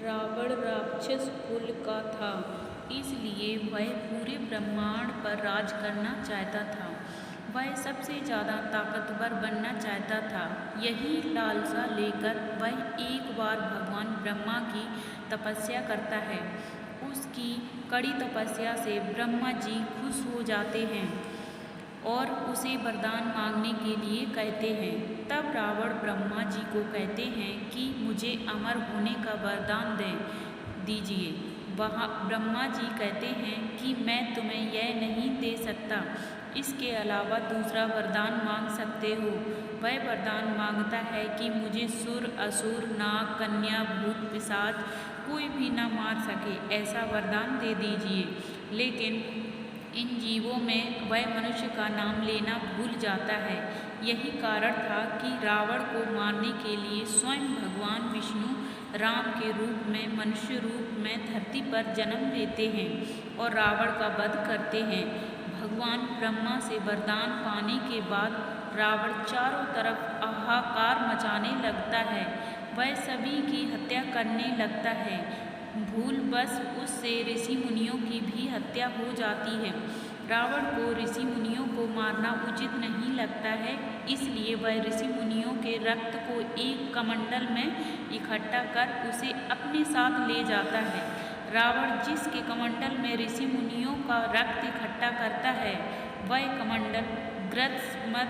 रावण राक्षस कुल का था, इसलिए वह पूरे ब्रह्मांड पर राज करना चाहता था। वह सबसे ज़्यादा ताकतवर बनना चाहता था। यही लालसा लेकर वह एक बार भगवान ब्रह्मा की तपस्या करता है। उसकी कड़ी तपस्या से ब्रह्मा जी खुश हो जाते हैं और उसे वरदान मांगने के लिए कहते हैं। तब रावण ब्रह्मा जी को कहते हैं कि मुझे अमर होने का वरदान दीजिए। वहाँ ब्रह्मा जी कहते हैं कि मैं तुम्हें यह नहीं दे सकता, इसके अलावा दूसरा वरदान मांग सकते हो। वह वरदान मांगता है कि मुझे सुर, असुर, नाग, कन्या, भूत, पिशाच कोई भी न मार सके, ऐसा वरदान दे दीजिए। लेकिन इन जीवों में वह मनुष्य का नाम लेना भूल जाता है। यही कारण था कि रावण को मारने के लिए स्वयं भगवान विष्णु राम के रूप में मनुष्य रूप में धरती पर जन्म लेते हैं और रावण का वध करते हैं। भगवान ब्रह्मा से वरदान पाने के बाद रावण चारों तरफ हाहाकार मचाने लगता है। वह सभी की हत्या करने लगता है। भूलवश उससे ऋषि मुनियों की भी हत्या हो जाती है। रावण को ऋषि मुनियों को मारना उचित नहीं लगता है, इसलिए वह ऋषि मुनियों के रक्त को एक कमंडल में इकट्ठा कर उसे अपने साथ ले जाता है। रावण जिसके कमंडल में ऋषि मुनियों का रक्त इकट्ठा करता है, वह कमंडल गृत्समत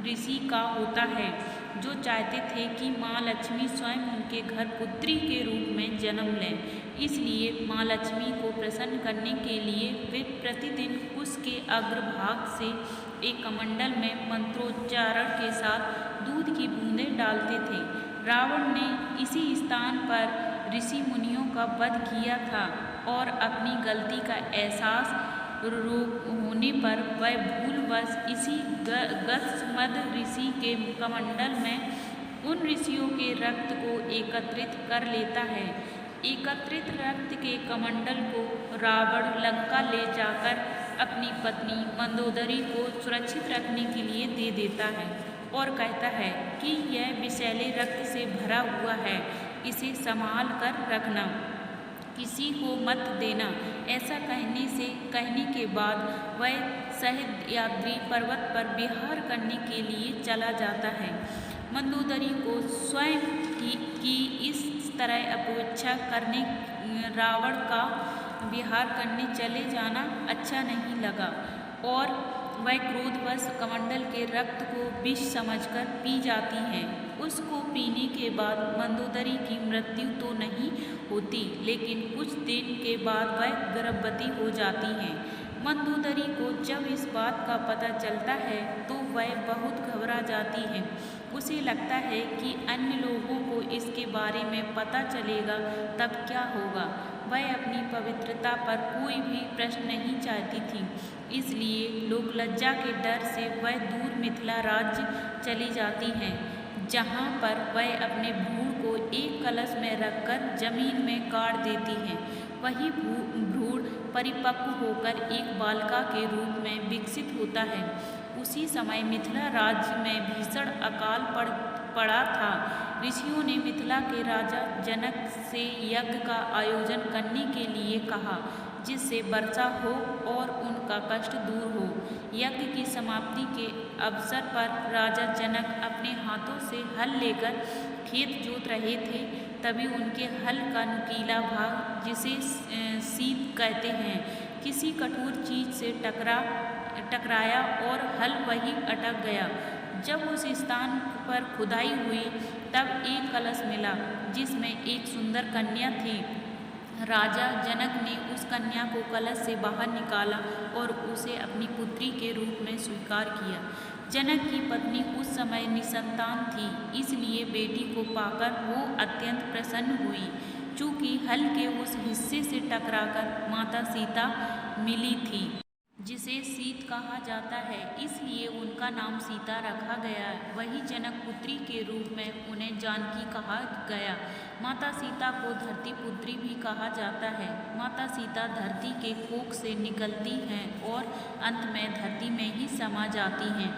ऋषि का होता है, जो चाहते थे कि माँ लक्ष्मी स्वयं उनके घर पुत्री के रूप में जन्म लें। इसलिए माँ लक्ष्मी को प्रसन्न करने के लिए वे प्रतिदिन उसके अग्रभाग से एक कमंडल में मंत्रोच्चारण के साथ दूध की बूंदें डालते थे। रावण ने इसी स्थान पर ऋषि मुनियों का वध किया था और अपनी गलती का एहसास होने पर वह भूलवश इसी गृत्समत ऋषि के कमंडल में उन ऋषियों के रक्त को एकत्रित कर लेता है। एकत्रित रक्त के कमंडल को रावण लंका ले जाकर अपनी पत्नी मंदोदरी को सुरक्षित रखने के लिए दे देता है और कहता है कि यह विषैले रक्त से भरा हुआ है, इसे संभाल कर रखना, किसी को मत देना। ऐसा कहने के बाद वह सहस्त्रयात्री पर्वत पर विहार करने के लिए चला जाता है। मंदोदरी को स्वयं की इस तरह अपेक्षा करने रावण का विहार करने चले जाना अच्छा नहीं लगा और वह क्रोधवश कमंडल के रक्त को विष समझकर पी जाती हैं। उसको पीने के बाद मंदोदरी की मृत्यु तो नहीं होती, लेकिन कुछ दिन के बाद वह गर्भवती हो जाती हैं। मंदोदरी को जब इस बात का पता चलता है तो वह बहुत घबरा जाती है। उसे लगता है कि अन्य लोगों को इसके बारे में पता चलेगा तब क्या होगा। वह अपनी पवित्रता पर कोई भी प्रश्न नहीं चाहती थी, इसलिए लोक लज्जा के डर से वह दूर मिथिला राज्य चली जाती हैं, जहाँ पर वह अपने भ्रूण को एक कलश में रखकर जमीन में गाड़ देती हैं। वही भ्रूण परिपक्व होकर एक बालिका के रूप में विकसित होता है। उसी समय मिथिला राज्य में भीषण अकाल पड़ा था। ऋषियों ने मिथिला के राजा जनक से यज्ञ का आयोजन करने के लिए कहा, जिससे वर्षा हो और उनका कष्ट दूर हो। यज्ञ की समाप्ति के अवसर पर राजा जनक अपने हाथों से हल लेकर खेत जोत रहे थे। तभी उनके हल का नुकीला भाग, जिसे सीत कहते हैं, किसी कठोर चीज से टकराया और हल वहीं अटक गया। जब उस स्थान पर खुदाई हुई तब एक कलश मिला, जिसमें एक सुंदर कन्या थी। राजा जनक ने उस कन्या को कलश से बाहर निकाला और उसे अपनी पुत्री के रूप में स्वीकार किया। जनक की पत्नी उस समय निसंतान थी, इसलिए बेटी को पाकर वो अत्यंत प्रसन्न हुई। चूँकि हल के उस हिस्से से टकराकर माता सीता मिली थी, जिसे सीत कहा जाता है, इसलिए उनका नाम सीता रखा गया। वही जनक पुत्री के रूप में उन्हें जानकी कहा गया। माता सीता को धरती पुत्री भी कहा जाता है। माता सीता धरती के कोख से निकलती हैं और अंत में धरती में ही समा जाती हैं।